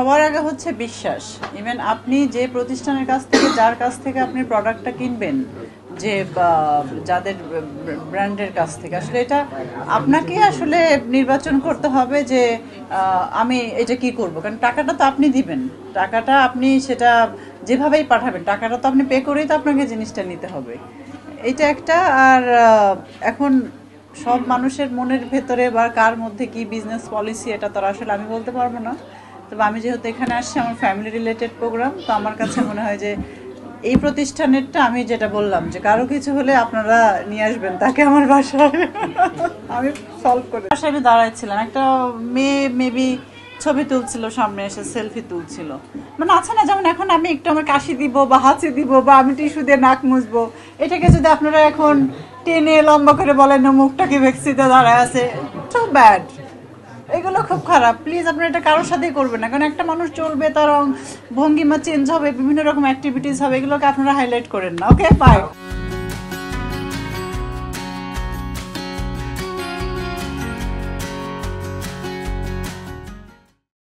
সবার আগে হচ্ছে বিশ্বাস। ইভেন আপনি যে প্রতিষ্ঠানের কাছ থেকে, যার কাছ থেকে আপনি প্রোডাক্টটা কিনবেন, যে যাদের ব্র্যান্ডের কাছ থেকে, আসলে এটা আপনাকে আসলে নির্বাচন করতে হবে যে আমি এটা কি করব। কারণ টাকাটা তো আপনি দিবেন, টাকাটা আপনি সেটা যেভাবেই পাঠাবেন, টাকাটা তো আপনি পে করেই তো আপনাকে জিনিসটা নিতে হবে। এটা একটা। আর এখন সব মানুষের মনের ভেতরে বা কার মধ্যে কি বিজনেস পলিসি, এটা তো আসলে আমি বলতে পারবো না। তবে আমি যেহেতু এখানে আসছি, আমার ফ্যামিলি রিলেটেড প্রোগ্রাম, তো আমার কাছে মনে হয় যে এই প্রতিষ্ঠানেরটা, আমি যেটা বললাম যে কারো কিছু হলে আপনারা নিয়ে আসবেন তাকে আমার বাসায়, আমি সলভ করে। বাসায় আমি দাঁড়াইছিলাম, একটা মেয়ে মেবি ছবি তুলছিল, সামনে এসে সেলফি তুলছিল। মানে আছে না, যেমন এখন আমি একটু আমার কাশি দিব বা হাঁচি দিব বা আমি টিস্যু দিয়ে নাক মুছবো, এটাকে যদি আপনারা এখন টেনে লম্বা করে বলেন না মুখটাকে ভ্যাক্সিতে দাঁড়ায় আছে, সো ব্যাড। এগুলো খুব খারাপ। প্লিজ আপনারা এটা কারোর সাথেই করবেন না। কারণ একটা মানুষ চলবে, তার ভঙ্গিমা চেঞ্জ হবে, বিভিন্ন রকম অ্যাক্টিভিটিস হবে, এগুলোকে আপনারা হাইলাইট করেন না। ওকে, বাই।